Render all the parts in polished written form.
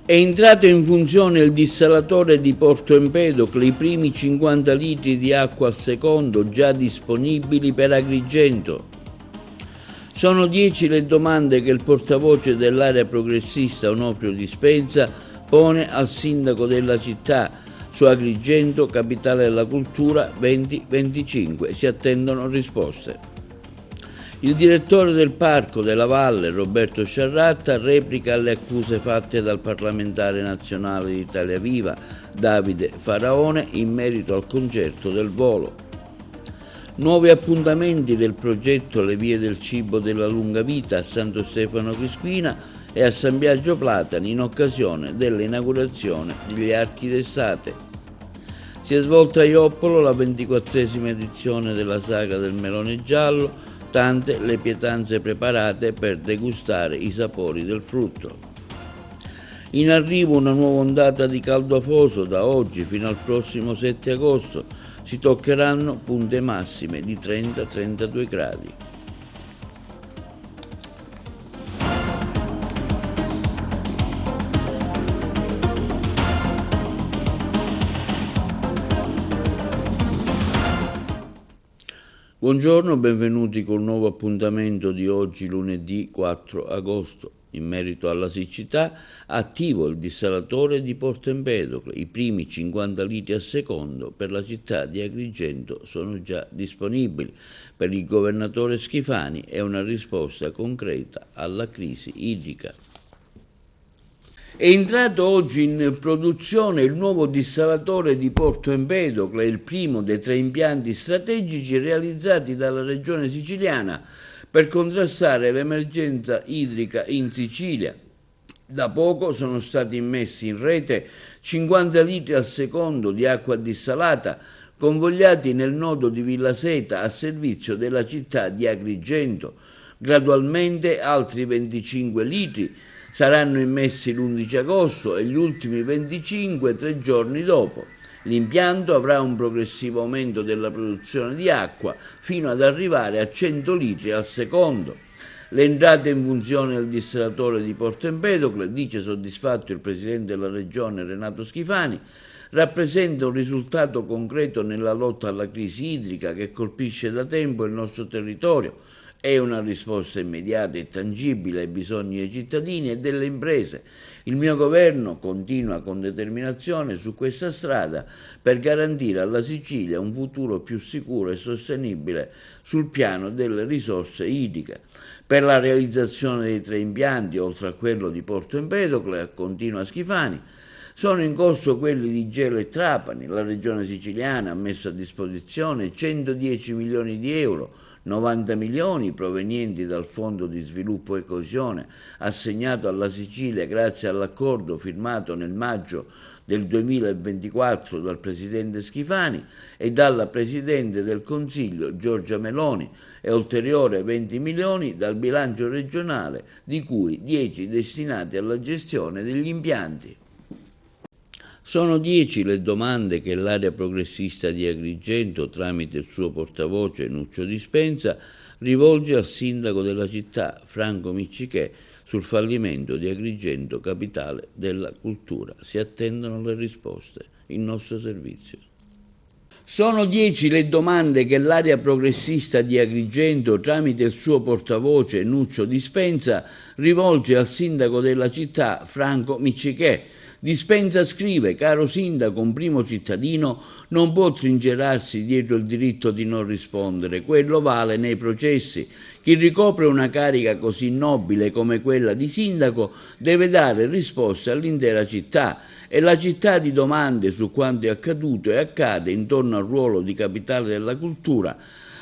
È entrato in funzione il dissalatore di Porto Empedocle, i primi 50 litri di acqua al secondo già disponibili per Agrigento. Sono 10 le domande che il portavoce dell'area progressista Onofrio Dispenza pone al sindaco della città su Agrigento, capitale della cultura 2025. Si attendono risposte. Il direttore del Parco della Valle, Roberto Sciarratta, replica alle accuse fatte dal parlamentare nazionale di Italia Viva, Davide Faraone, in merito al concerto del volo. Nuovi appuntamenti del progetto Le Vie del Cibo della Lunga Vita a Santo Stefano Quisquina e a San Biagio Platani in occasione dell'inaugurazione degli Archi d'Estate. Si è svolta a Ioppolo la 24esima edizione della saga del melone giallo, tante le pietanze preparate per degustare i sapori del frutto. In arrivo una nuova ondata di caldo afoso da oggi fino al prossimo 7 agosto. Si toccheranno punte massime di 30-32 gradi. Buongiorno, benvenuti col nuovo appuntamento di oggi, lunedì 4 agosto. In merito alla siccità, attivo il dissalatore di Porto Empedocle. I primi 50 litri al secondo per la città di Agrigento sono già disponibili. Per il governatore Schifani è una risposta concreta alla crisi idrica. È entrato oggi in produzione il nuovo dissalatore di Porto Empedocle, il primo dei 3 impianti strategici realizzati dalla regione siciliana per contrastare l'emergenza idrica in Sicilia. Da poco sono stati immessi in rete 50 litri al secondo di acqua dissalata, convogliati nel nodo di Villaseta a servizio della città di Agrigento. Gradualmente altri 25 litri saranno immessi l'11 agosto e gli ultimi 25 3 giorni dopo. L'impianto avrà un progressivo aumento della produzione di acqua fino ad arrivare a 100 litri al secondo. L'entrata in funzione del dissalatore di Porto Empedocle, dice soddisfatto il presidente della regione Renato Schifani, rappresenta un risultato concreto nella lotta alla crisi idrica che colpisce da tempo il nostro territorio. È una risposta immediata e tangibile ai bisogni dei cittadini e delle imprese. Il mio governo continua con determinazione su questa strada per garantire alla Sicilia un futuro più sicuro e sostenibile sul piano delle risorse idriche. Per la realizzazione dei 3 impianti, oltre a quello di Porto Empedocle, continua Schifani, sono in corso quelli di Gela e Trapani. La regione siciliana ha messo a disposizione 110 milioni di euro, 90 milioni provenienti dal Fondo di Sviluppo e Coesione assegnato alla Sicilia grazie all'accordo firmato nel maggio del 2024 dal Presidente Schifani e dalla Presidente del Consiglio Giorgia Meloni e ulteriore 20 milioni dal bilancio regionale, di cui 10 destinati alla gestione degli impianti. Sono 10 le domande che l'area progressista di Agrigento, tramite il suo portavoce Nuccio Dispenza, rivolge al sindaco della città, Franco Miccichè, sul fallimento di Agrigento, capitale della cultura. Si attendono le risposte. Il nostro servizio. Sono 10 le domande che l'area progressista di Agrigento, tramite il suo portavoce Nuccio Dispenza, rivolge al sindaco della città, Franco Miccichè. Dispenza scrive: caro sindaco, un primo cittadino non può trincerarsi dietro il diritto di non rispondere, quello vale nei processi. Chi ricopre una carica così nobile come quella di sindaco deve dare risposte all'intera città. E la città di domande su quanto è accaduto e accade intorno al ruolo di capitale della cultura.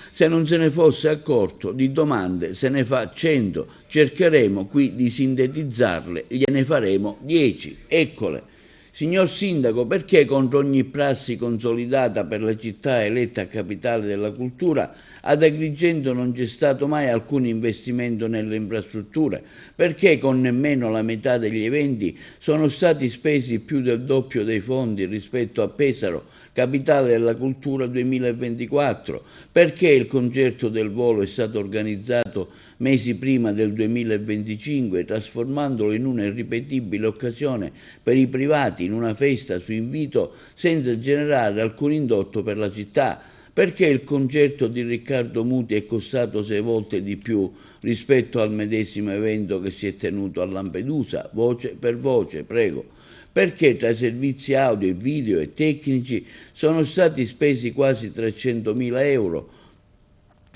Se non se ne fosse accorto, di domande se ne fa 100, cercheremo qui di sintetizzarle, gliene faremo 10, eccole. Signor Sindaco, perché contro ogni prassi consolidata per la città eletta a capitale della cultura, ad Agrigento non c'è stato mai alcun investimento nelle infrastrutture? Perché con nemmeno la metà degli eventi sono stati spesi più del doppio dei fondi rispetto a Pesaro, Capitale della Cultura 2024. Perché il concerto del volo è stato organizzato mesi prima del 2025, trasformandolo in una irripetibile occasione per i privati, in una festa su invito, senza generare alcun indotto per la città? Perché il concerto di Riccardo Muti è costato 6 volte di più rispetto al medesimo evento che si è tenuto a Lampedusa? Voce per voce, prego. Perché tra servizi audio, video e tecnici sono stati spesi quasi 300.000 euro?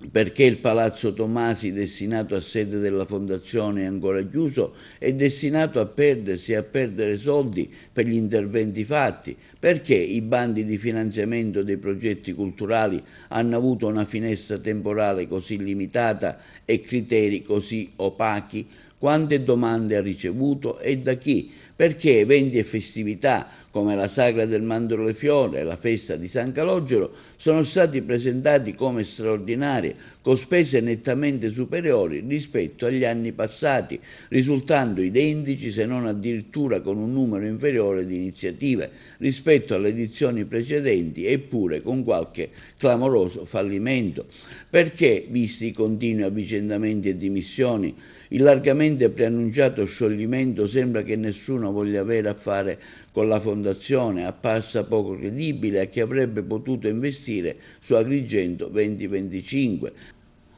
Perché il Palazzo Tomasi, destinato a sede della Fondazione, è ancora chiuso, è destinato a perdersi e a perdere soldi per gli interventi fatti? Perché i bandi di finanziamento dei progetti culturali hanno avuto una finestra temporale così limitata e criteri così opachi? Quante domande ha ricevuto e da chi? Perché eventi e festività come la Sagra del Mandorlefiore e la festa di San Calogero sono stati presentati come straordinari, con spese nettamente superiori rispetto agli anni passati, risultando identici se non addirittura con un numero inferiore di iniziative rispetto alle edizioni precedenti, eppure con qualche clamoroso fallimento. Perché, visti i continui avvicendamenti e dimissioni, il largamente preannunciato scioglimento, sembra che nessuno voglia avere a fare con la fondazione, apparsa poco credibile a chi avrebbe potuto investire su Agrigento 2025.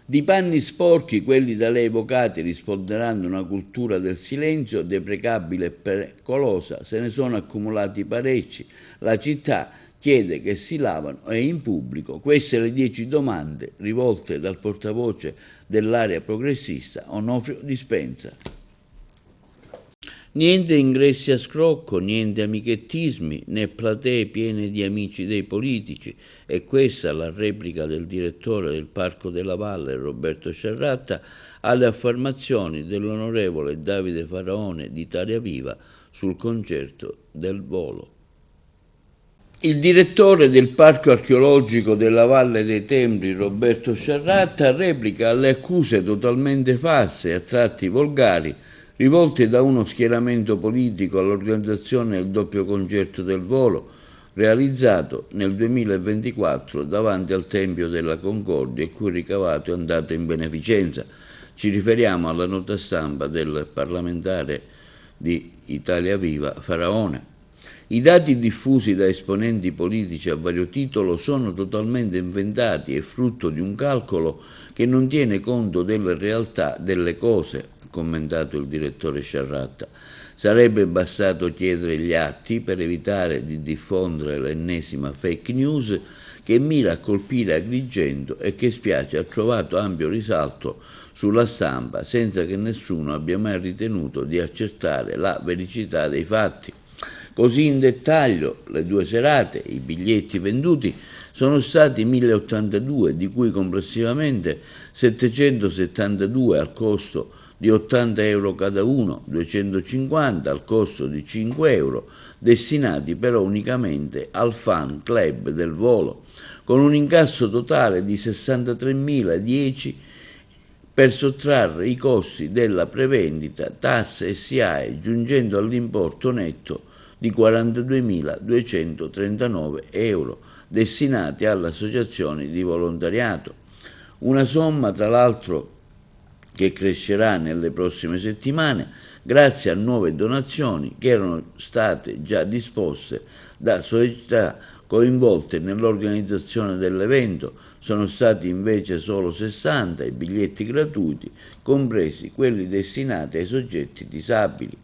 Di panni sporchi, quelli da lei evocati risponderanno a una cultura del silenzio deprecabile e pericolosa, se ne sono accumulati parecchi. La città chiede che si lavano e in pubblico. Queste le 10 domande rivolte dal portavoce dell'area progressista Onofrio Dispenza. Niente ingressi a scrocco, niente amichettismi, né platee piene di amici dei politici. E questa la replica del direttore del Parco della Valle, Roberto Sciarratta, alle affermazioni dell'onorevole Davide Faraone di Italia Viva sul concerto del volo. Il direttore del Parco archeologico della Valle dei Templi, Roberto Sciarratta, replica alle accuse totalmente false e a tratti volgari rivolte da uno schieramento politico all'organizzazione del doppio concerto del volo realizzato nel 2024 davanti al Tempio della Concordia, il cui ricavato è andato in beneficenza. Ci riferiamo alla nota stampa del parlamentare di Italia Viva Faraone. I dati diffusi da esponenti politici a vario titolo sono totalmente inventati e frutto di un calcolo che non tiene conto della realtà delle cose, ha commentato il direttore Sciarratta. Sarebbe bastato chiedere gli atti per evitare di diffondere l'ennesima fake news che mira a colpire Agrigento e che, spiace, ha trovato ampio risalto sulla stampa senza che nessuno abbia mai ritenuto di accertare la veridicità dei fatti. Così in dettaglio, le 2 serate, i biglietti venduti sono stati 1082, di cui complessivamente 772 al costo di 80 euro cada uno, 250 al costo di 5 euro, destinati però unicamente al fan club del volo, con un incasso totale di 63.010 per sottrarre i costi della prevendita, tasse e SIAE, giungendo all'importo netto di 42.239 euro destinati alle associazioni di volontariato. Una somma, tra l'altro, che crescerà nelle prossime settimane grazie a nuove donazioni che erano state già disposte da società coinvolte nell'organizzazione dell'evento. Sono stati invece solo 60 i biglietti gratuiti, compresi quelli destinati ai soggetti disabili.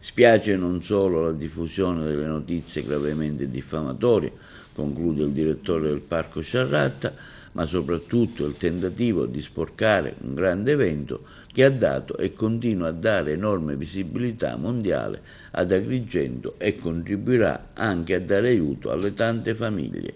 Spiace non solo la diffusione delle notizie gravemente diffamatorie, conclude il direttore del Parco Sciarratta, ma soprattutto il tentativo di sporcare un grande evento che ha dato e continua a dare enorme visibilità mondiale ad Agrigento e contribuirà anche a dare aiuto alle tante famiglie.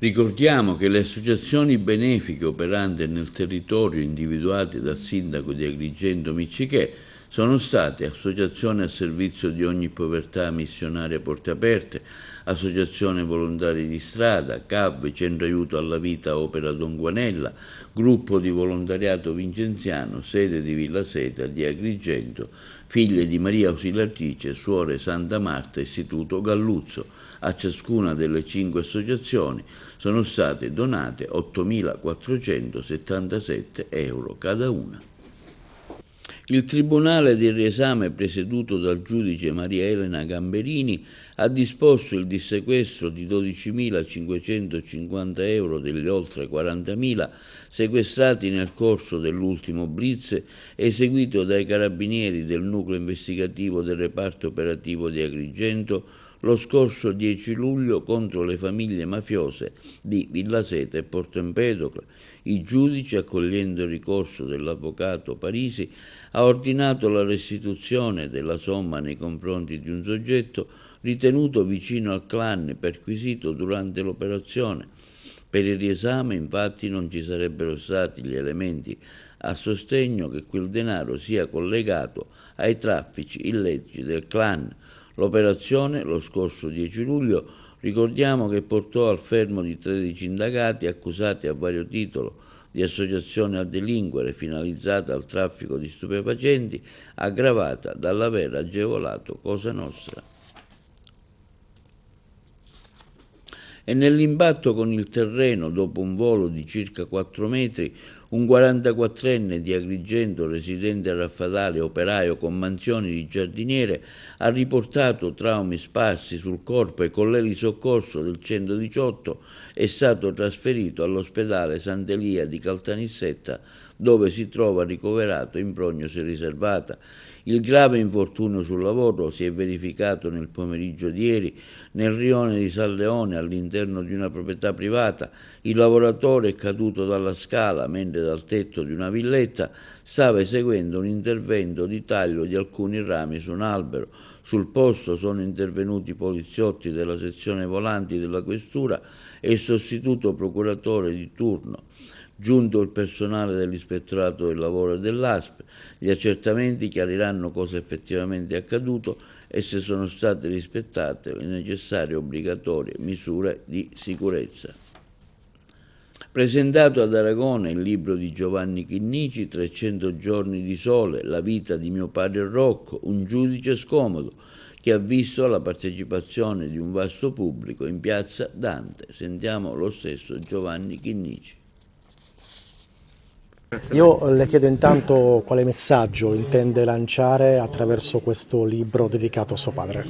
Ricordiamo che le associazioni benefiche operanti nel territorio individuate dal sindaco di Agrigento Miccichè Sono state associazioni a servizio di ogni povertà missionaria Porte Aperte, Associazione Volontari di Strada, CAV, Centro Aiuto alla Vita Opera Don Guanella, Gruppo di Volontariato Vincenziano, sede di Villa Seta di Agrigento, Figlie di Maria Ausiliatrice, Suore Santa Marta, Istituto Galluzzo. A ciascuna delle 5 associazioni sono state donate 8.477 euro cada una. Il Tribunale del riesame presieduto dal giudice Maria Elena Gamberini ha disposto il dissequestro di 12.550 euro degli oltre 40.000 sequestrati nel corso dell'ultimo blitz eseguito dai carabinieri del nucleo investigativo del reparto operativo di Agrigento lo scorso 10 luglio contro le famiglie mafiose di Villa Seta e Porto Empedocle. I giudici, accogliendo il ricorso dell'avvocato Parisi, ha ordinato la restituzione della somma nei confronti di un soggetto ritenuto vicino al clan perquisito durante l'operazione. Per il riesame, infatti, non ci sarebbero stati gli elementi a sostegno che quel denaro sia collegato ai traffici illeciti del clan. L'operazione, lo scorso 10 luglio, ricordiamo che portò al fermo di 13 indagati accusati a vario titolo di associazione a delinquere finalizzata al traffico di stupefacenti, aggravata dall'aver agevolato Cosa Nostra. E nell'impatto con il terreno, dopo un volo di circa 4 metri, un 44enne di Agrigento, residente a Raffadale, operaio con mansioni di giardiniere, ha riportato traumi sparsi sul corpo e con l'elisoccorso del 118 è stato trasferito all'ospedale Sant'Elia di Caltanissetta, dove si trova ricoverato in prognosi riservata. Il grave infortunio sul lavoro si è verificato nel pomeriggio di ieri nel rione di San Leone all'interno di una proprietà privata. Il lavoratore è caduto dalla scala mentre dal tetto di una villetta stava eseguendo un intervento di taglio di alcuni rami su un albero. Sul posto sono intervenuti i poliziotti della sezione volanti della questura e il sostituto procuratore di turno. Giunto il personale dell'Ispettorato del Lavoro e dell'ASP, gli accertamenti chiariranno cosa effettivamente è accaduto e se sono state rispettate le necessarie e obbligatorie misure di sicurezza. Presentato ad Aragona il libro di Giovanni Chinnici, 300 giorni di sole, la vita di mio padre Rocco, un giudice scomodo, che ha visto la partecipazione di un vasto pubblico in piazza Dante. Sentiamo lo stesso Giovanni Chinnici. Io le chiedo intanto quale messaggio intende lanciare attraverso questo libro dedicato a suo padre.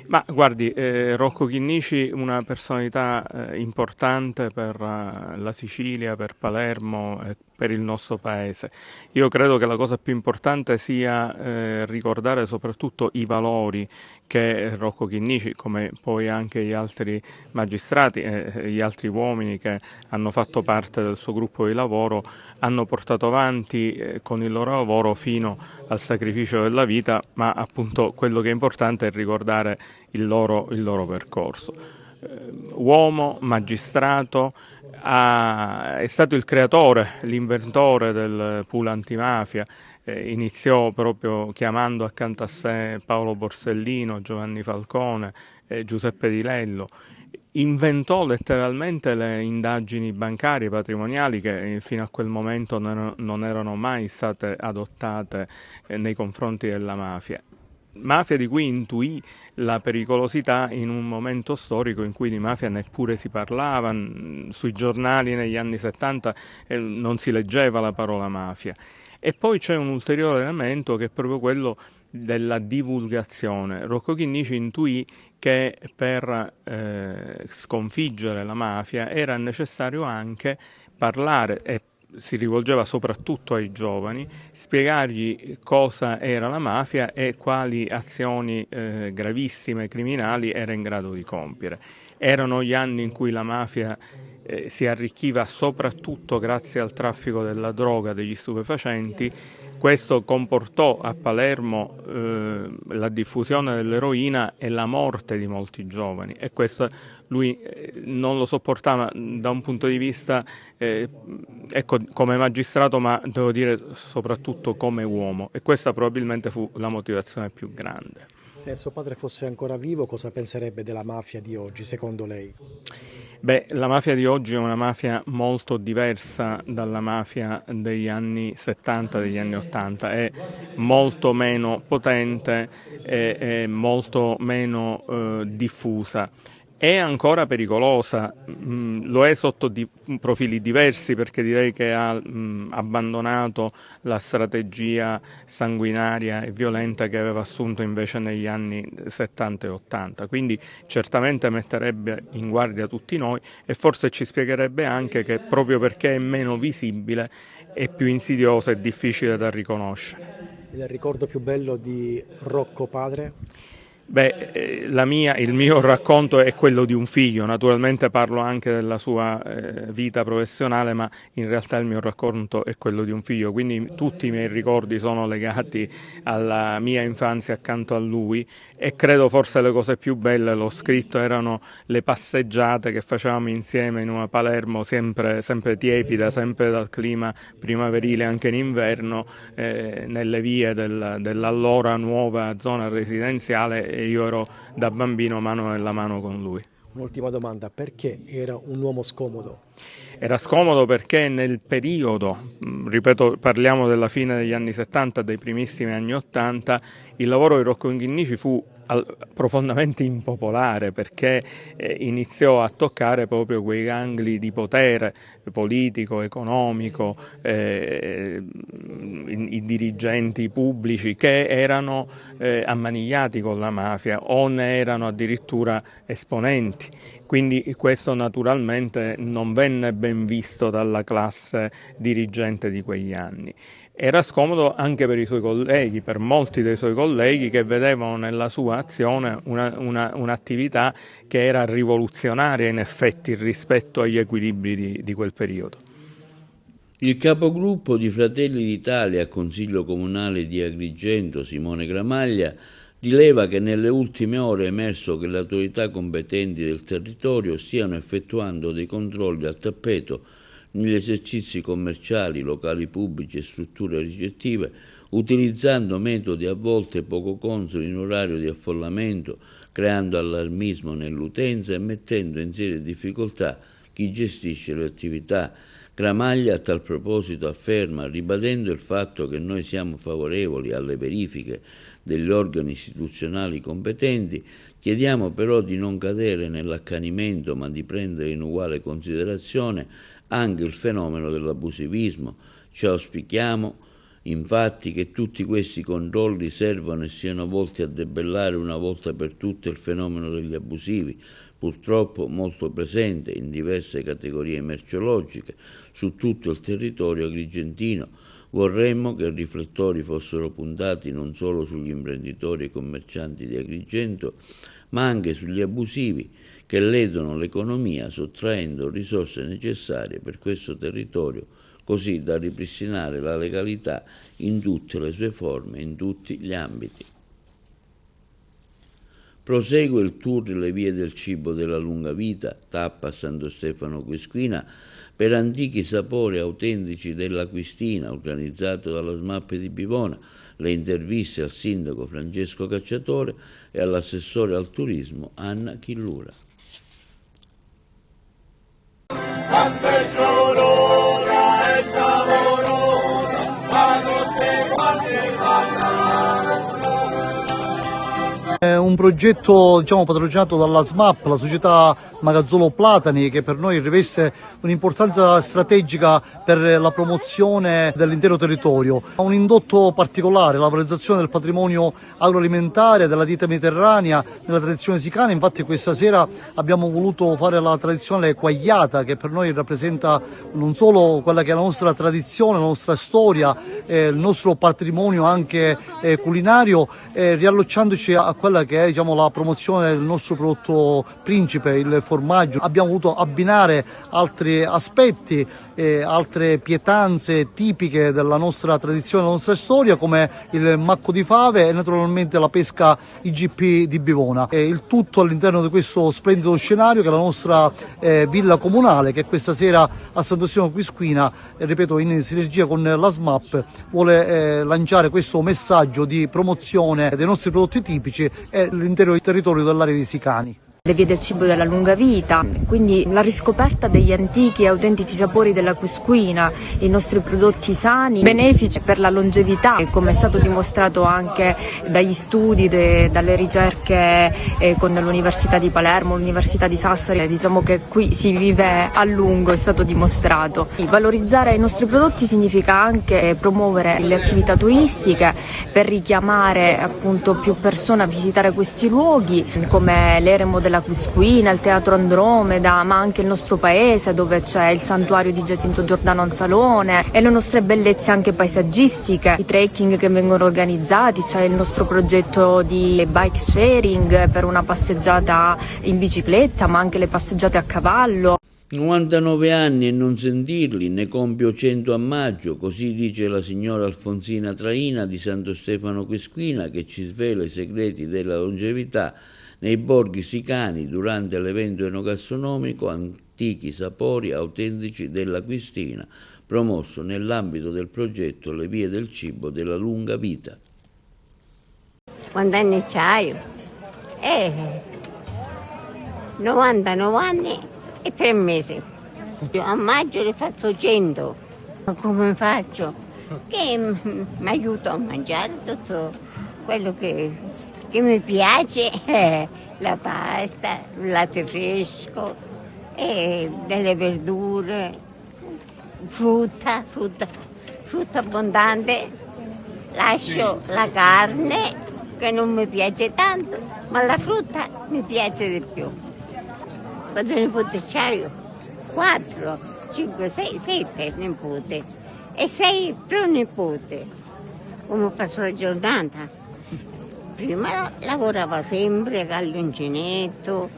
Ma guardi, Rocco Chinnici, una personalità importante per la Sicilia, per Palermo e per il nostro paese. Io credo che la cosa più importante sia ricordare soprattutto i valori che Rocco Chinnici, come poi anche gli altri magistrati e gli altri uomini che hanno fatto parte del suo gruppo di lavoro, hanno portato avanti con il loro lavoro fino al sacrificio della vita, ma appunto quello che è importante è ricordare il loro percorso. Uomo, magistrato, è stato il creatore, l'inventore del pool antimafia, iniziò proprio chiamando accanto a sé Paolo Borsellino, Giovanni Falcone, Giuseppe Di Lello. Inventò letteralmente le indagini bancarie patrimoniali che fino a quel momento non erano mai state adottate nei confronti della mafia. Mafia di cui intuì la pericolosità in un momento storico in cui di mafia neppure si parlava, sui giornali negli anni 70 non si leggeva la parola mafia. E poi c'è un ulteriore elemento che è proprio quello della divulgazione. Rocco Chinnici intuì che per sconfiggere la mafia era necessario anche parlare, e si rivolgeva soprattutto ai giovani, spiegargli cosa era la mafia e quali azioni gravissime criminali era in grado di compiere. Erano gli anni in cui la mafia si arricchiva soprattutto grazie al traffico della droga, degli stupefacenti, Questo comportò a Palermo la diffusione dell'eroina e la morte di molti giovani, e questo lui non lo sopportava da un punto di vista ecco, come magistrato, ma devo dire soprattutto come uomo, e questa probabilmente fu la motivazione più grande. Se suo padre fosse ancora vivo, cosa penserebbe della mafia di oggi, secondo lei? Beh, la mafia di oggi è una mafia molto diversa dalla mafia degli anni 70, degli anni 80, è molto meno potente, è molto meno diffusa. È ancora pericolosa, lo è sotto profili diversi, perché direi che ha abbandonato la strategia sanguinaria e violenta che aveva assunto invece negli anni 70 e 80, quindi certamente metterebbe in guardia tutti noi, e forse ci spiegherebbe anche che proprio perché è meno visibile è più insidiosa e difficile da riconoscere. Il ricordo più bello di Rocco padre? Beh, il mio racconto è quello di un figlio, naturalmente parlo anche della sua vita professionale, ma in realtà il mio racconto è quello di un figlio, quindi tutti i miei ricordi sono legati alla mia infanzia accanto a lui, e credo forse le cose più belle, l'ho scritto, erano le passeggiate che facevamo insieme in una Palermo sempre tiepida, sempre dal clima primaverile anche in inverno, nelle vie dell'allora nuova zona residenziale, e io ero da bambino mano nella mano con lui. Un'ultima domanda, perché era un uomo scomodo? Era scomodo perché nel periodo, ripeto, parliamo della fine degli anni 70, dei primissimi anni 80, il lavoro di Rocco Chinnici fu profondamente impopolare, perché iniziò a toccare proprio quei gangli di potere politico, economico, i dirigenti pubblici che erano ammanigliati con la mafia o ne erano addirittura esponenti. Quindi questo naturalmente non venne ben visto dalla classe dirigente di quegli anni. Era scomodo anche per i suoi colleghi, per molti dei suoi colleghi, che vedevano nella sua azione un'attività che era rivoluzionaria in effetti rispetto agli equilibri di quel periodo. Il capogruppo di Fratelli d'Italia al Consiglio Comunale di Agrigento, Simone Gramaglia, rileva che nelle ultime ore è emerso che le autorità competenti del territorio stiano effettuando dei controlli al tappeto negli esercizi commerciali, locali pubblici e strutture ricettive, utilizzando metodi a volte poco consoni in orario di affollamento, creando allarmismo nell'utenza e mettendo in seria difficoltà chi gestisce le attività. Gramaglia a tal proposito afferma, ribadendo il fatto che noi siamo favorevoli alle verifiche degli organi istituzionali competenti, chiediamo però di non cadere nell'accanimento, ma di prendere in uguale considerazione anche il fenomeno dell'abusivismo. Ci auspichiamo infatti che tutti questi controlli servano e siano volti a debellare una volta per tutte il fenomeno degli abusivi, purtroppo molto presente in diverse categorie merceologiche su tutto il territorio agrigentino. Vorremmo che i riflettori fossero puntati non solo sugli imprenditori e commercianti di Agrigento, ma anche sugli abusivi che ledono l'economia sottraendo risorse necessarie per questo territorio, così da ripristinare la legalità in tutte le sue forme, in tutti gli ambiti. Prosegue il tour Le vie del cibo della lunga vita, tappa a Santo Stefano Quisquina, per antichi sapori autentici dell'Acquistina, organizzato dalla SMAP di Bivona, le interviste al sindaco Francesco Cacciatore e all'assessore al turismo Anna Chillura. È un progetto patrocinato dalla SMAP, la società Magazzolo Platani, che per noi riveste un'importanza strategica per la promozione dell'intero territorio. Ha un indotto particolare, la valorizzazione del patrimonio agroalimentare, della dieta mediterranea, della tradizione sicana. Infatti questa sera abbiamo voluto fare la tradizionale quagliata, che per noi rappresenta non solo quella che è la nostra tradizione, la nostra storia, il nostro patrimonio anche culinario, riallacciandoci a quella che è diciamo, la promozione del nostro prodotto principe, il formaggio, abbiamo voluto abbinare altri aspetti, altre pietanze tipiche della nostra tradizione, della nostra storia, come il macco di fave e naturalmente la pesca IGP di Bivona. E il tutto all'interno di questo splendido scenario che è la nostra villa comunale, che questa sera a Sant'Agostino Quisquina, ripeto, in sinergia con la SMAP, vuole lanciare questo messaggio di promozione dei nostri prodotti tipici e l'intero territorio dell'area dei Sicani. Le vie del cibo della lunga vita, quindi la riscoperta degli antichi e autentici sapori della Quisquina, i nostri prodotti sani, benefici per la longevità, come è stato dimostrato anche dagli studi, dalle ricerche con l'Università di Palermo, l'Università di Sassari. Diciamo che qui si vive a lungo, è stato dimostrato. Valorizzare i nostri prodotti significa anche promuovere le attività turistiche per richiamare appunto più persone a visitare questi luoghi, come l'eremo della Quisquina, il Teatro Andromeda, ma anche il nostro paese dove c'è il santuario di Giacinto Giordano Anzalone e le nostre bellezze anche paesaggistiche, i trekking che vengono organizzati, c'è il nostro progetto di bike sharing per una passeggiata in bicicletta, ma anche le passeggiate a cavallo. 99 anni e non sentirli, ne compio 100 a maggio, così dice la signora Alfonsina Traina di Santo Stefano Quisquina, che ci svela i segreti della longevità nei borghi sicani durante l'evento enogastronomico Antichi sapori autentici della Quistina, promosso nell'ambito del progetto Le vie del cibo della lunga vita. Quanti anni c'hai? 99 anni e 3 mesi. A maggio ne faccio 100. Ma come faccio? Che mi aiuto a mangiare tutto quello che mi piace, la pasta, il latte fresco, delle verdure, frutta abbondante. Lascio la carne che non mi piace tanto, ma la frutta mi piace di più. Quando nipoti c'hai 4, 5, 6, 7 nipoti e 6 pronipoti. Come passo la giornata? Prima lavorava sempre all'uncinetto,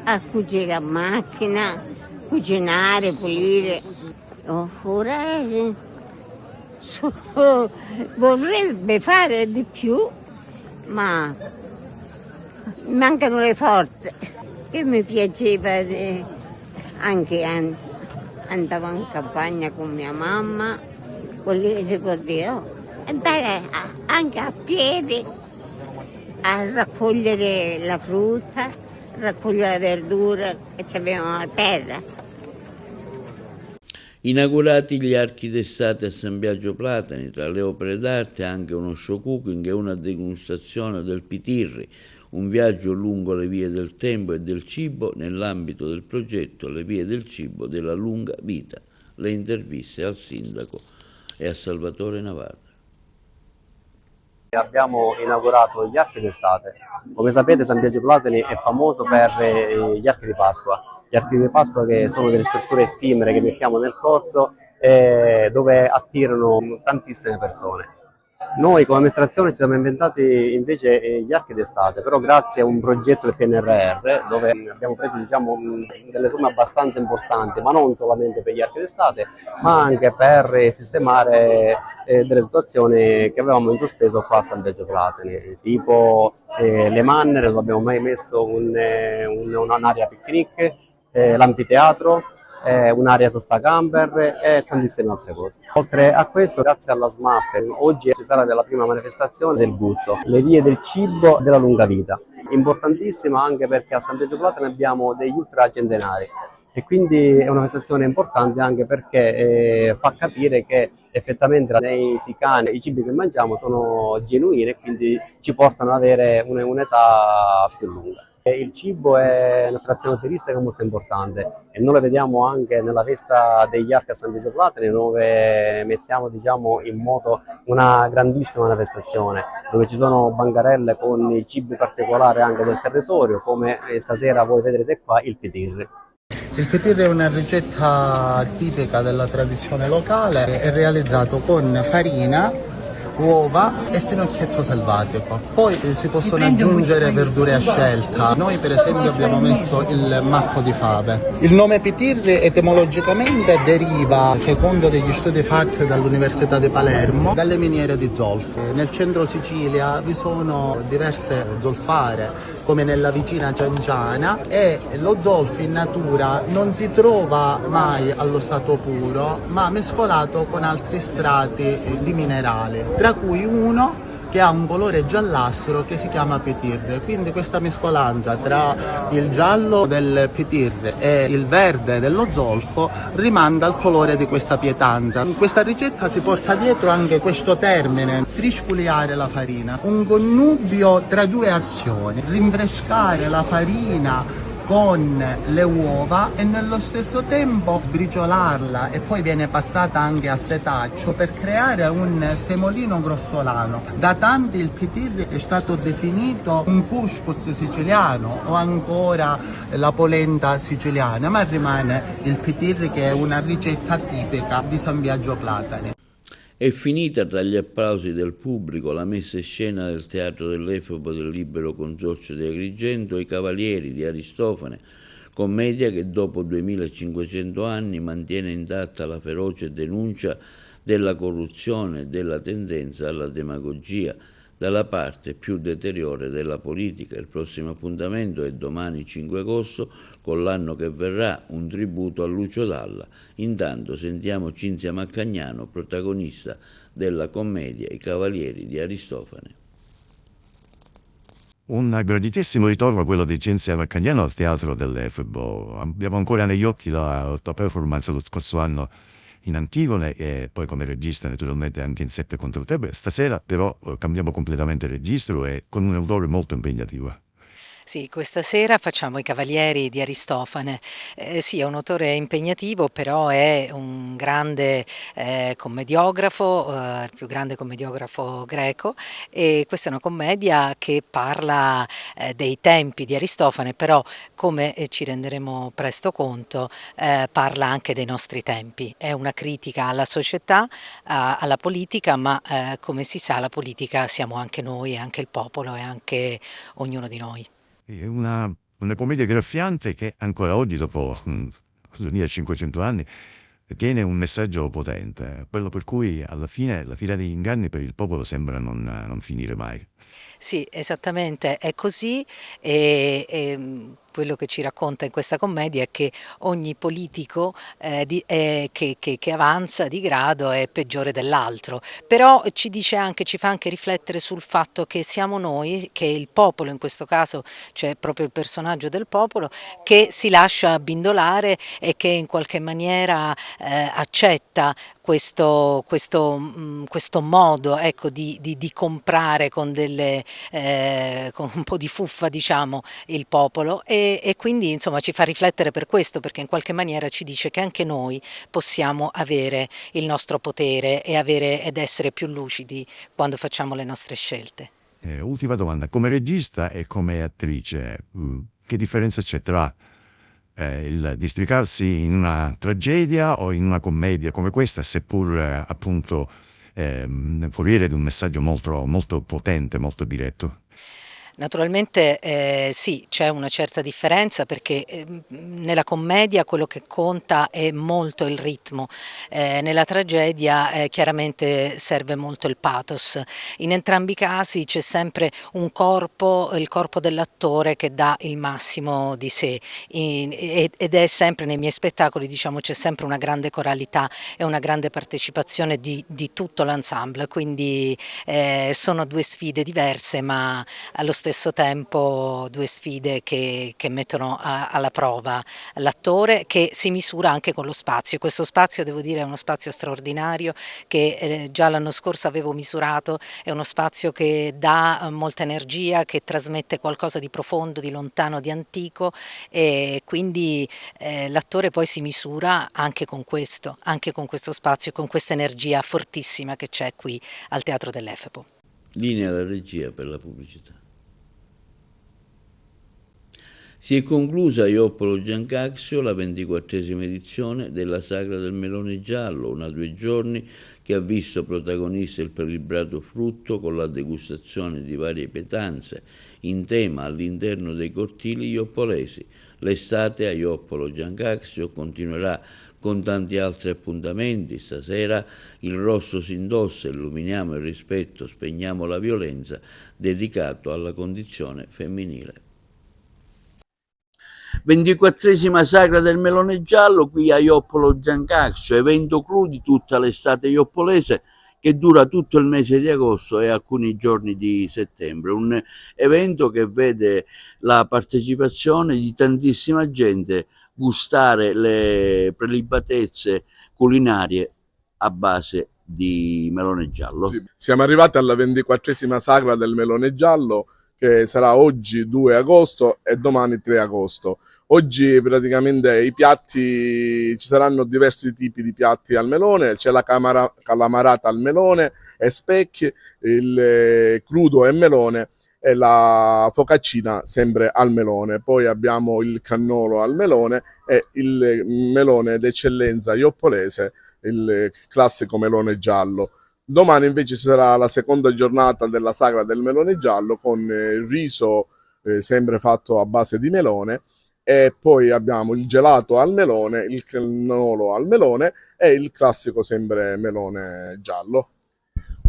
a cucire a macchina, cucinare, pulire. Ora vorrebbe fare di più, ma mancano le forze. Che mi piaceva anche andavo in campagna con mia mamma, quelli che si ricordi, andare anche a piedi a raccogliere la frutta, raccogliere la verdura che avevamo a terra. Inaugurati gli archi d'estate a San Biagio Platani, tra le opere d'arte anche uno show cooking e una degustazione del pitirri, un viaggio lungo le vie del tempo e del cibo nell'ambito del progetto Le vie del cibo della lunga vita. Le interviste al sindaco e a Salvatore Navarra. Abbiamo inaugurato gli archi d'estate. Come sapete, San Biagio Platani è famoso per gli archi di Pasqua. Gli archi di Pasqua che sono delle strutture effimere che mettiamo nel corso dove attirano tantissime persone. Noi come amministrazione ci siamo inventati invece gli archi d'estate, però grazie a un progetto del PNRR dove abbiamo preso delle somme abbastanza importanti, ma non solamente per gli archi d'estate, ma anche per sistemare delle situazioni che avevamo in sospeso qua a San Biagio Platani, tipo le mannere dove abbiamo mai messo un'area picnic, l'anfiteatro, un'area sosta camper e tantissime altre cose. Oltre a questo, grazie alla SMAP, oggi ci sarà la prima manifestazione del gusto, le vie del cibo della lunga vita. Importantissima anche perché a San Biagio Platani abbiamo degli ultracentenari e quindi è una manifestazione importante anche perché fa capire che effettivamente nei sicani i cibi che mangiamo sono genuini e quindi ci portano ad avere un'età più lunga. Il cibo è un'attrazione turistica molto importante e noi lo vediamo anche nella festa degli archi a San Biagio Platani, dove mettiamo in moto una grandissima manifestazione, dove ci sono bancarelle con i cibi particolari anche del territorio, come stasera voi vedrete qua il pitirri. Il pitirri è una ricetta tipica della tradizione locale, è realizzato con farina, uova e finocchietto selvatico. Poi si possono aggiungere verdure a scelta. Noi per esempio abbiamo messo il macco di fave. Il nome pitirri etimologicamente deriva, secondo degli studi fatti dall'Università di Palermo, dalle miniere di zolfo. Nel centro Sicilia vi sono diverse zolfare, come nella vicina Cianciana, e lo zolfo in natura non si trova mai allo stato puro, ma mescolato con altri strati di minerali, tra cui uno che ha un colore giallastro che si chiama pitirre. Quindi questa mescolanza tra il giallo del pitirre e il verde dello zolfo rimanda al colore di questa pietanza. In questa ricetta si porta dietro anche questo termine, frisculiare la farina, un connubio tra due azioni: rinfrescare la farina con le uova e nello stesso tempo sbriciolarla, e poi viene passata anche a setaccio per creare un semolino grossolano. Da tanti il pitirri è stato definito un couscous siciliano o ancora la polenta siciliana, ma rimane il pitirri che è una ricetta tipica di San Biagio Platani. È finita tra gli applausi del pubblico la messa in scena del Teatro dell'Efebo del Libero Consorzio di Agrigento I Cavalieri di Aristofane, commedia che dopo 2500 anni mantiene intatta la feroce denuncia della corruzione e della tendenza alla demagogia dalla parte più deteriore della politica. Il prossimo appuntamento è domani 5 agosto, con l'anno che verrà un tributo a Lucio Dalla. Intanto sentiamo Cinzia Maccagnano, protagonista della commedia I Cavalieri di Aristofane. Un graditissimo ritorno quello di Cinzia Maccagnano al Teatro dell'Efebo. Abbiamo ancora negli occhi la tua performance lo scorso anno in Antigone e poi come regista naturalmente anche in Sette contro Tebe. Stasera però cambiamo completamente registro e con un autore molto impegnativo. Sì, questa sera facciamo I Cavalieri di Aristofane. Sì, è un autore impegnativo, però è un grande commediografo, il più grande commediografo greco, e questa è una commedia che parla dei tempi di Aristofane, però come ci renderemo presto conto parla anche dei nostri tempi. È una critica alla società, alla politica, ma come si sa la politica siamo anche noi, è anche il popolo, è anche ognuno di noi. È una commedia graffiante che ancora oggi, dopo 2500 anni, tiene un messaggio potente, quello per cui alla fine la fila degli inganni per il popolo sembra non finire mai. Sì, esattamente, è così e quello che ci racconta in questa commedia è che ogni politico che avanza di grado è peggiore dell'altro, però ci dice anche, ci fa anche riflettere sul fatto che siamo noi, che il popolo in questo caso, cioè proprio il personaggio del popolo, che si lascia abbindolare e che in qualche maniera accetta questo modo, ecco, di comprare con un po' di fuffa, diciamo, il popolo e quindi insomma ci fa riflettere per questo, perché in qualche maniera ci dice che anche noi possiamo avere il nostro potere ed essere più lucidi quando facciamo le nostre scelte. Ultima domanda, come regista e come attrice, che differenza c'è tra il districarsi in una tragedia o in una commedia come questa, seppur appunto foriere di un messaggio molto, molto potente, molto diretto? Naturalmente sì, c'è una certa differenza perché nella commedia quello che conta è molto il ritmo, nella tragedia chiaramente serve molto il pathos. In entrambi i casi c'è sempre un corpo, il corpo dell'attore che dà il massimo di sé ed è sempre nei miei spettacoli, diciamo, c'è sempre una grande coralità e una grande partecipazione di tutto l'ensemble, quindi sono due sfide diverse ma allo stesso tempo due sfide che mettono alla prova l'attore, che si misura anche con lo spazio. Questo spazio, devo dire, è uno spazio straordinario che già l'anno scorso avevo misurato, è uno spazio che dà molta energia, che trasmette qualcosa di profondo, di lontano, di antico, e quindi l'attore poi si misura anche con questo spazio, con questa energia fortissima che c'è qui al Teatro dell'Efebo. Linea alla regia per la pubblicità. Si è conclusa a Ioppolo Giancazio la 24esima edizione della Sagra del Melone Giallo, una 2 giorni che ha visto protagonista il prelibrato frutto con la degustazione di varie pietanze in tema all'interno dei cortili ioppolesi. L'estate a Ioppolo Giancazio continuerà con tanti altri appuntamenti. Stasera il rosso si indossa, illuminiamo il rispetto, spegniamo la violenza, dedicato alla condizione femminile. 24esima Sagra del Melone Giallo qui a Ioppolo Giancazio, evento clou di tutta l'estate ioppolese che dura tutto il mese di agosto e alcuni giorni di settembre. Un evento che vede la partecipazione di tantissima gente gustare le prelibatezze culinarie a base di melone giallo. Sì, siamo arrivati alla 24esima Sagra del Melone Giallo, che sarà oggi 2 agosto e domani 3 agosto. Oggi praticamente i piatti, ci saranno diversi tipi di piatti al melone, c'è la calamarata al melone e specchi, il crudo e melone e la focaccina sempre al melone. Poi abbiamo il cannolo al melone e il melone d'eccellenza ioppolese, il classico melone giallo. Domani invece ci sarà la seconda giornata della Sagra del Melone Giallo con il riso sempre fatto a base di melone, e poi abbiamo il gelato al melone, il cannolo al melone e il classico sempre melone giallo.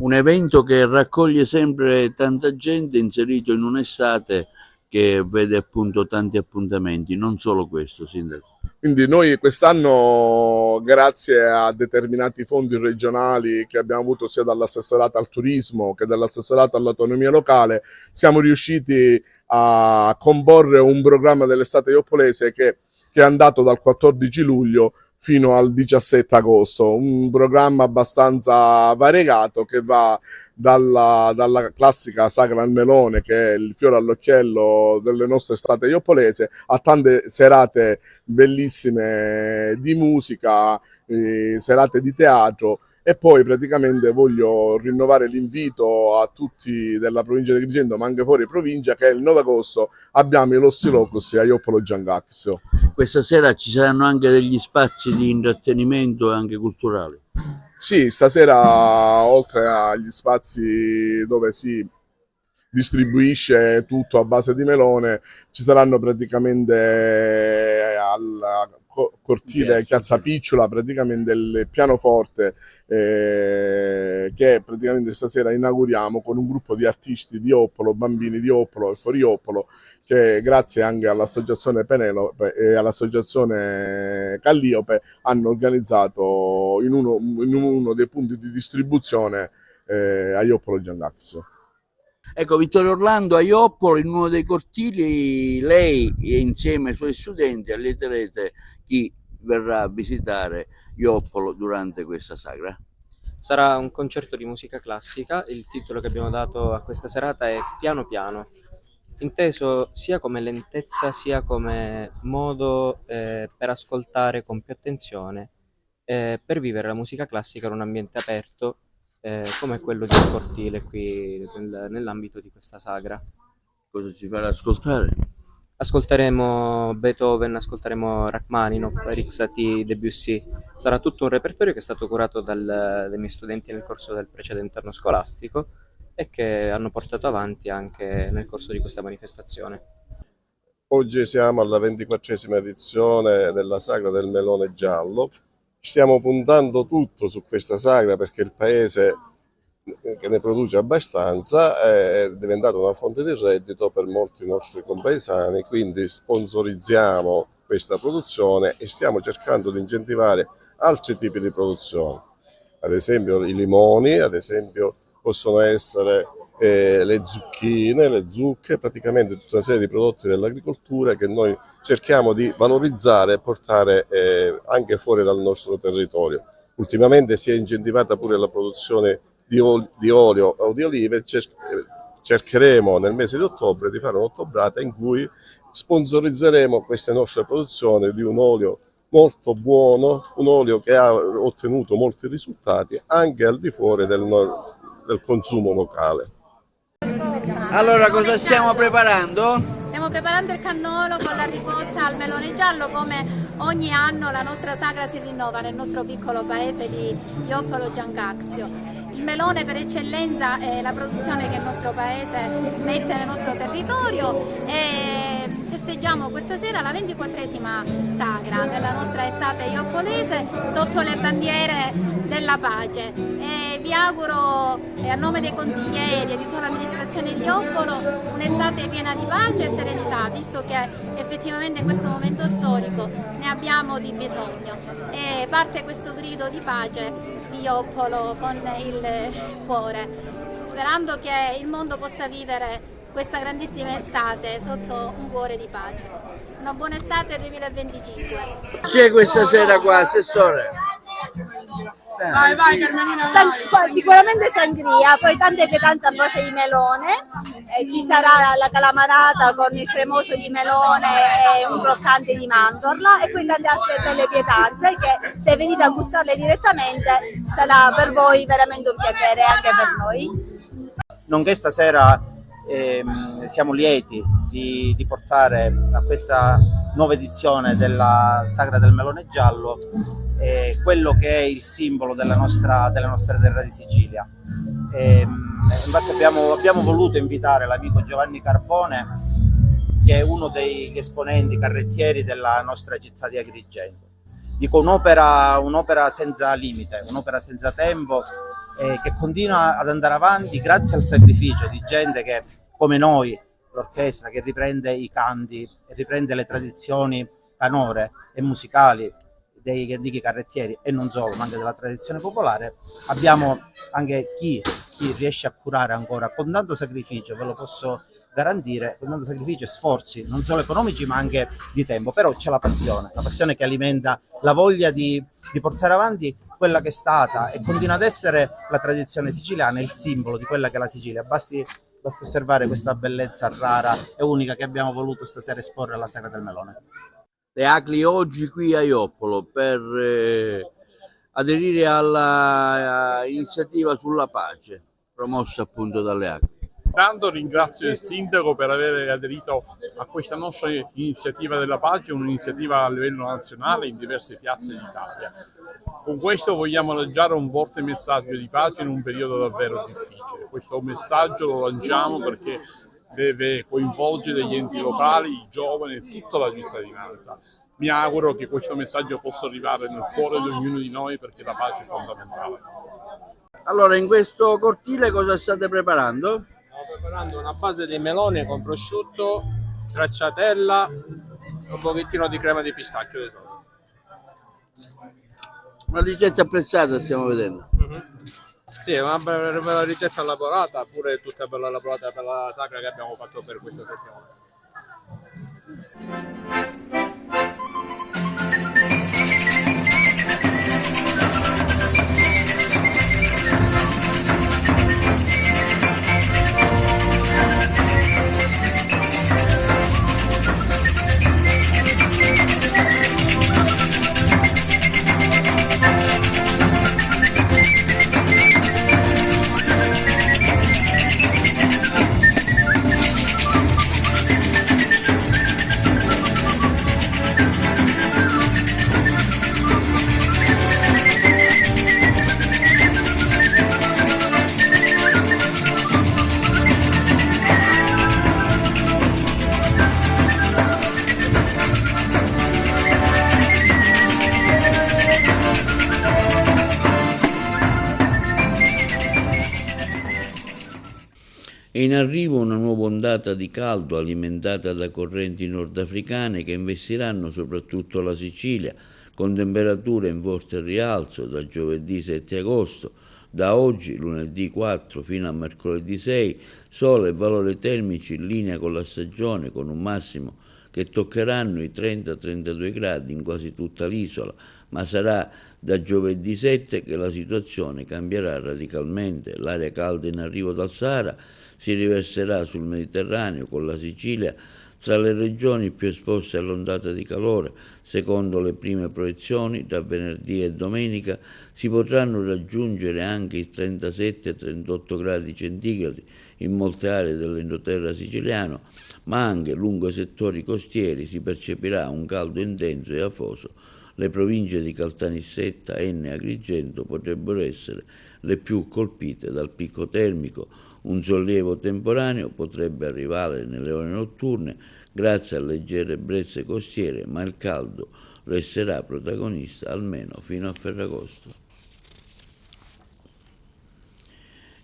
Un evento che raccoglie sempre tanta gente, inserito in un'estate che vede appunto tanti appuntamenti, non solo questo, Sindaco. Quindi noi quest'anno, grazie a determinati fondi regionali che abbiamo avuto sia dall'assessorato al turismo che dall'assessorato all'autonomia locale, siamo riusciti a comporre un programma dell'estate ioppolese che è andato dal 14 luglio fino al 17 agosto, un programma abbastanza variegato che va dalla classica Sagra al melone, che è il fiore all'occhiello delle nostre estate ioppolese, a tante serate bellissime di musica, serate di teatro. E poi praticamente voglio rinnovare l'invito a tutti della provincia di Agrigento, ma anche fuori provincia, che il 9 agosto abbiamo i Lossi Locus a Ioppolo Giancazio. Questa sera ci saranno anche degli spazi di intrattenimento e anche culturali. Sì, stasera oltre agli spazi dove si distribuisce tutto a base di melone, ci saranno praticamente al cortile Piazza Picciola praticamente il pianoforte che praticamente stasera inauguriamo con un gruppo di artisti di Oppolo, bambini di Oppolo e fuori Oppolo, che grazie anche all'associazione Penelope e all'associazione Calliope hanno organizzato in uno dei punti di distribuzione a Ioppolo Giancazio. Ecco, Vittorio Orlando a Ioppolo, in uno dei cortili, lei e insieme ai suoi studenti allieterete chi verrà a visitare Ioppolo durante questa sagra. Sarà un concerto di musica classica, il titolo che abbiamo dato a questa serata è Piano Piano, inteso sia come lentezza sia come modo per ascoltare con più attenzione, per vivere la musica classica in un ambiente aperto, come quello di un cortile qui nell'ambito di questa sagra. Cosa ci farà ascoltare? Ascolteremo Beethoven, ascolteremo Rachmaninoff, Erik Satie, Debussy. Sarà tutto un repertorio che è stato curato dai miei studenti nel corso del precedente anno scolastico e che hanno portato avanti anche nel corso di questa manifestazione. Oggi siamo alla 24esima edizione della Sagra del Melone Giallo. Stiamo puntando tutto su questa sagra perché il paese, che ne produce abbastanza, è diventato una fonte di reddito per molti nostri compaesani, quindi sponsorizziamo questa produzione e stiamo cercando di incentivare altri tipi di produzione. Ad esempio i limoni, ad esempio possono essere le zucchine, le zucche, praticamente tutta una serie di prodotti dell'agricoltura che noi cerchiamo di valorizzare e portare anche fuori dal nostro territorio. Ultimamente si è incentivata pure la produzione di olio o di olive, cercheremo nel mese di ottobre di fare un'ottobrata in cui sponsorizzeremo queste nostre produzioni di un olio molto buono, un olio che ha ottenuto molti risultati anche al di fuori del consumo locale. Allora, cosa stiamo preparando? Stiamo preparando il cannolo con la ricotta al melone giallo. Come ogni anno la nostra sagra si rinnova nel nostro piccolo paese di Joppolo Giancazio. Il melone per eccellenza è la produzione che il nostro paese mette nel nostro territorio e festeggiamo questa sera la 24esima sagra della nostra estate ioppolese sotto le bandiere della pace. E vi auguro a nome dei consiglieri e di tutta l'amministrazione di Joppolo un'estate piena di pace e serenità, visto che effettivamente in questo momento storico ne abbiamo di bisogno. E parte questo grido di pace di Joppolo con il cuore, sperando che il mondo possa vivere questa grandissima estate sotto un cuore di pace. Una buona estate 2025. C'è questa sera qua, Assessore? Vai Carmelina, sicuramente sangria, poi tante pietanze a base di melone, ci sarà la calamarata con il cremoso di melone e un croccante di mandorla e poi tante altre belle pietanze che se venite a gustarle direttamente sarà per voi veramente un piacere, anche per noi. Nonché stasera siamo lieti di portare a questa nuova edizione della Sagra del Melone Giallo quello che è il simbolo della nostra terra di Sicilia. Infatti abbiamo voluto invitare l'amico Giovanni Carbone, che è uno degli esponenti carrettieri della nostra città di Agrigento. Dico un'opera senza limite, un'opera senza tempo, che continua ad andare avanti grazie al sacrificio di gente che, come noi, l'orchestra che riprende i canti, riprende le tradizioni canore e musicali dei antichi carrettieri e non solo, ma anche della tradizione popolare. Abbiamo anche chi riesce a curare ancora con tanto sacrificio, ve lo posso garantire, con tanto sacrificio e sforzi non solo economici ma anche di tempo, però c'è la passione che alimenta la voglia di portare avanti quella che è stata e continua ad essere la tradizione siciliana, il simbolo di quella che è la Sicilia. Basti osservare questa bellezza rara e unica che abbiamo voluto stasera esporre alla Sagra del Melone. Le ACLI oggi qui a Joppolo per aderire alla iniziativa sulla pace promossa appunto dalle ACLI. Intanto ringrazio il Sindaco per aver aderito a questa nostra iniziativa della pace, un'iniziativa a livello nazionale in diverse piazze d'Italia. Con questo vogliamo lanciare un forte messaggio di pace in un periodo davvero difficile. Questo messaggio lo lanciamo perché deve coinvolgere gli enti locali, i giovani e tutta la cittadinanza. Mi auguro che questo messaggio possa arrivare nel cuore di ognuno di noi perché la pace è fondamentale. Allora, in questo cortile cosa state preparando? Stiamo preparando una base di melone con prosciutto, stracciatella e un pochettino di crema di pistacchio di solito. Una ricetta apprezzata stiamo vedendo. Sì, è una bella ricetta elaborata, pure tutta bella elaborata per la sagra che abbiamo fatto per questa settimana. È in arrivo una nuova ondata di caldo alimentata da correnti nordafricane che investiranno soprattutto la Sicilia, con temperature in forte rialzo da giovedì 7 agosto, da oggi lunedì 4 fino a mercoledì 6, sole e valori termici in linea con la stagione, con un massimo che toccheranno i 30-32 gradi in quasi tutta l'isola, ma sarà da giovedì 7 che la situazione cambierà radicalmente. L'aria calda in arrivo dal Sahara si riverserà sul Mediterraneo, con la Sicilia tra le regioni più esposte all'ondata di calore. Secondo le prime proiezioni, tra venerdì e domenica si potranno raggiungere anche i 37-38 gradi centigradi in molte aree dell'entroterra siciliano, ma anche lungo i settori costieri si percepirà un caldo intenso e afoso. Le province di Caltanissetta, Enne e Agrigento potrebbero essere le più colpite dal picco termico. Un sollievo temporaneo potrebbe arrivare nelle ore notturne grazie a leggere brezze costiere, ma il caldo resterà protagonista almeno fino a Ferragosto.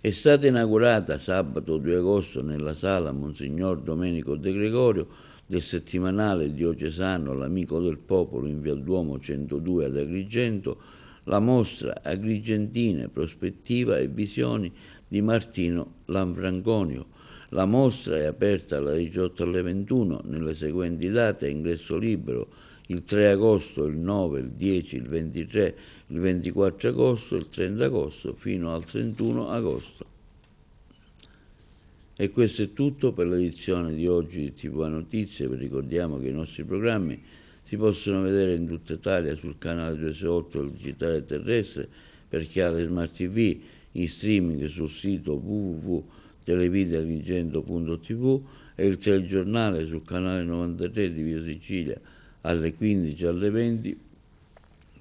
È stata inaugurata sabato 2 agosto nella sala Monsignor Domenico De Gregorio del settimanale diocesano L'Amico del Popolo in Via Duomo 102 ad Agrigento la mostra Agrigentine, prospettiva e visioni di Martino Lanfranconio. La mostra è aperta dalle 18 alle 21 nelle seguenti date a ingresso libero: il 3 agosto, il 9, il 10, il 23, il 24 agosto, il 30 agosto fino al 31 agosto. E questo è tutto per l'edizione di oggi di TV Notizie. Vi ricordiamo che i nostri programmi si possono vedere in tutta Italia sul canale 268 del digitale terrestre, per chi ha le smart TV, in streaming sul sito www.televideagrigento.tv e il telegiornale sul canale 93 di Via Sicilia alle 15 alle 20,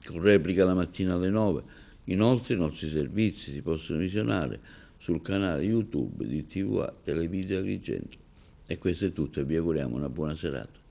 con replica la mattina alle 9. Inoltre i nostri servizi si possono visionare sul canale YouTube di TVA Televideo Agrigento. E questo è tutto e vi auguriamo una buona serata.